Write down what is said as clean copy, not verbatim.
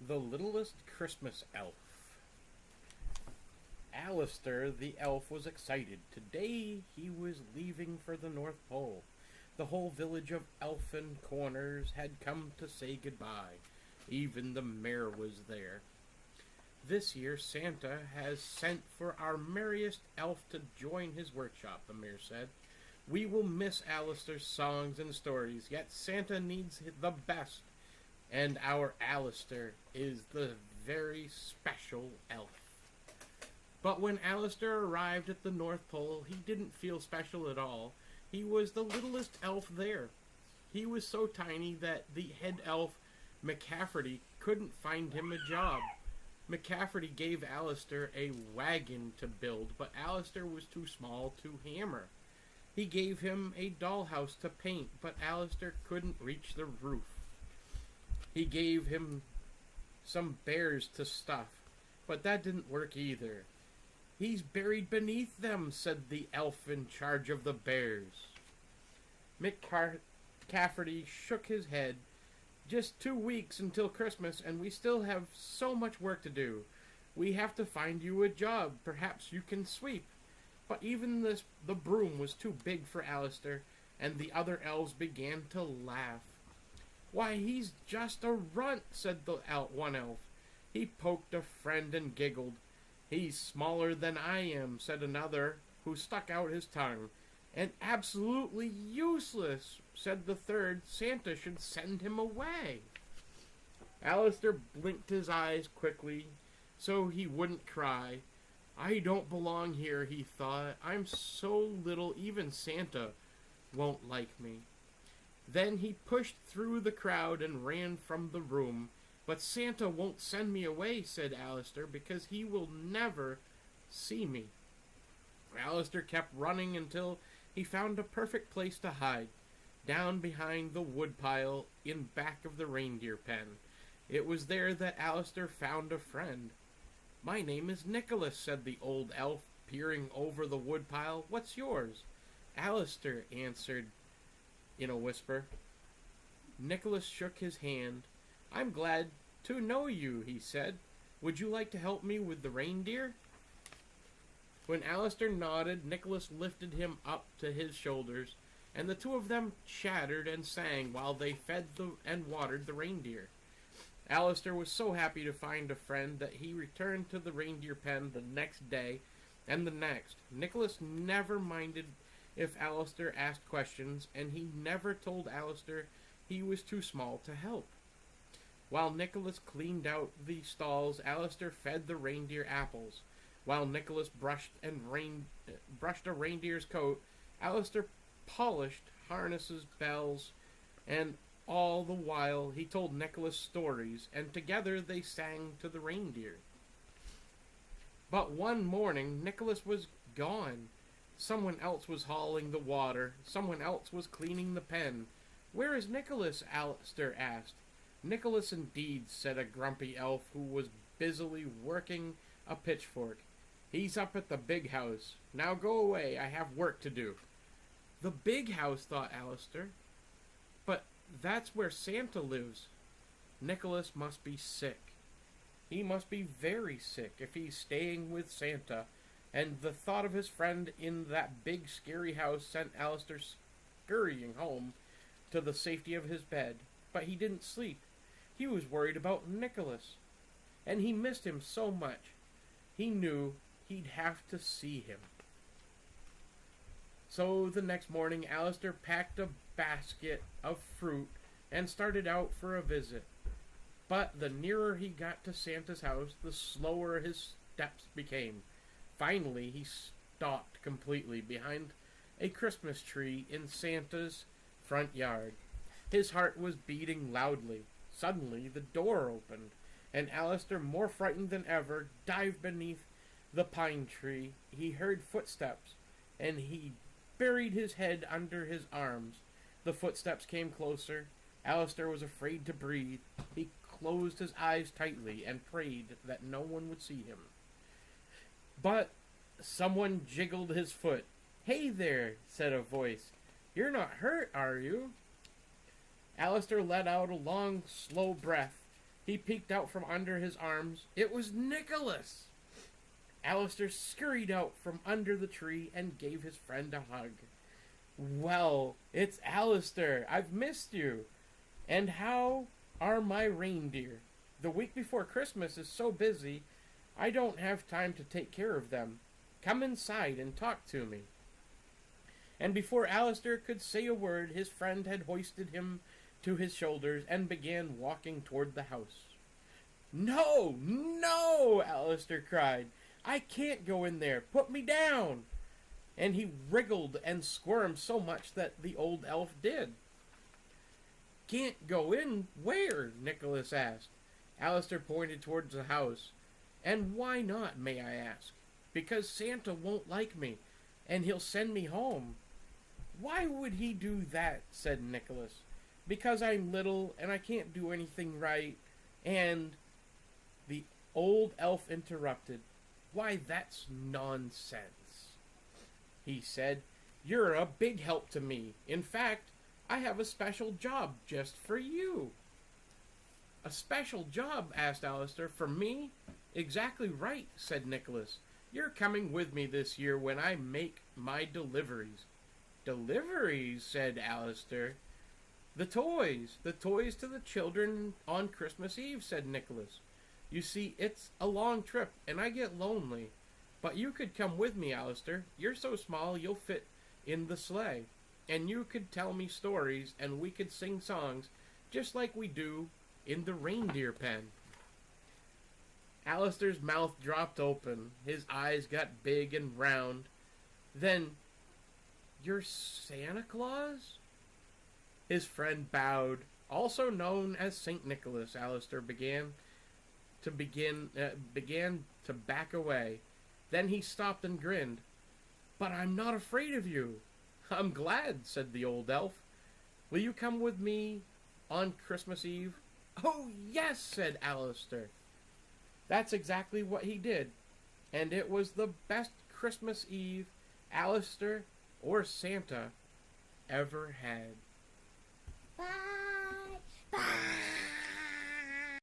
The Littlest Christmas Elf. Alistair the elf was excited. Today he was leaving for the North Pole. The whole village of Elfin Corners had come to say goodbye. Even the mayor was there. This year Santa has sent for our merriest elf to join his workshop, the mayor said. We will miss Alistair's songs and stories, yet Santa needs the best. And our Alistair is the very special elf. But when Alistair arrived at the North Pole, he didn't feel special at all. He was the littlest elf there. He was so tiny that the head elf, McCafferty, couldn't find him a job. McCafferty gave Alistair a wagon to build, but Alistair was too small to hammer. He gave him a dollhouse to paint, but Alistair couldn't reach the roof. He gave him some bears to stuff, but that didn't work either. He's buried beneath them, said the elf in charge of the bears. McCafferty shook his head. Just 2 weeks until Christmas, and we still have so much work to do. We have to find you a job. Perhaps you can sweep. But even the broom was too big for Alistair, and the other elves began to laugh. Why, he's just a runt, said the one elf. He poked a friend and giggled. He's smaller than I am, said another, who stuck out his tongue. And absolutely useless, said the third. Santa should send him away. Alistair blinked his eyes quickly, so he wouldn't cry. I don't belong here, he thought. I'm so little, even Santa won't like me. Then he pushed through the crowd and ran from the room. But Santa won't send me away, said Alistair, because he will never see me. Alistair kept running until he found a perfect place to hide, down behind the woodpile in back of the reindeer pen. It was there that Alistair found a friend. My name is Nicholas, said the old elf, peering over the woodpile. What's yours? Alistair answered in a whisper. Nicholas shook his hand. I'm glad to know you, he said. Would you like to help me with the reindeer? When Alistair nodded, Nicholas lifted him up to his shoulders, and the two of them chattered and sang while they fed and watered the reindeer. Alistair was so happy to find a friend that he returned to the reindeer pen the next day and the next. Nicholas never minded if Alistair asked questions, and he never told Alistair he was too small to help. While Nicholas cleaned out the stalls, Alistair fed the reindeer apples. While Nicholas brushed a reindeer's coat, Alistair polished harnesses, bells, and all the while he told Nicholas stories, and together they sang to the reindeer. But one morning, Nicholas was gone. Someone else was hauling the water. Someone else was cleaning the pen. Where is Nicholas? Alistair asked. Nicholas indeed, said a grumpy elf who was busily working a pitchfork. He's up at the big house. Now go away, I have work to do. The big house, thought Alistair. But that's where Santa lives. Nicholas must be sick. He must be very sick if he's staying with Santa, and the thought of his friend in that big scary house sent Alistair scurrying home to the safety of his bed. But he didn't sleep. He was worried about Nicholas, and he missed him so much. He knew he'd have to see him. So the next morning, Alistair packed a basket of fruit and started out for a visit. But the nearer he got to Santa's house, the slower his steps became. Finally, he stopped completely behind a Christmas tree in Santa's front yard. His heart was beating loudly. Suddenly, the door opened, and Alistair, more frightened than ever, dived beneath the pine tree. He heard footsteps, and he buried his head under his arms. The footsteps came closer. Alistair was afraid to breathe. He closed his eyes tightly and prayed that no one would see him. But someone jiggled his foot. Hey there, said a voice. You're not hurt, are you? Alistair let out a long, slow breath. He peeked out from under his arms. It was Nicholas! Alistair scurried out from under the tree and gave his friend a hug. Well, it's Alistair. I've missed you. And how are my reindeer? The week before Christmas is so busy, I don't have time to take care of them. Come inside and talk to me. And before Alistair could say a word, his friend had hoisted him to his shoulders and began walking toward the house. No, no, Alistair cried. I can't go in there. Put me down. And he wriggled and squirmed so much that the old elf did. Can't go in? Where? Nicholas asked. Alistair pointed towards the house. And why not, may I ask? Because Santa won't like me, and he'll send me home. Why would he do that? Said Nicholas. Because I'm little, and I can't do anything right, and... The old elf interrupted. Why, that's nonsense, he said. You're a big help to me. In fact, I have a special job just for you. A special job? Asked Alistair. For me? Exactly right, said Nicholas. You're coming with me this year when I make my deliveries. Deliveries? Said Alistair. The toys to the children on Christmas Eve, said Nicholas. You see, it's a long trip, and I get lonely. But you could come with me, Alistair. You're so small you'll fit in the sleigh. And you could tell me stories, and we could sing songs, just like we do in the reindeer pen. Alistair's mouth dropped open. His eyes got big and round. Then, you're Santa Claus? His friend bowed. Also known as St. Nicholas, Alistair began to back away. Then he stopped and grinned. But I'm not afraid of you. I'm glad, said the old elf. Will you come with me on Christmas Eve? Oh, yes, said Alistair. That's exactly what he did. And it was the best Christmas Eve Alistair or Santa ever had. Bye. Bye.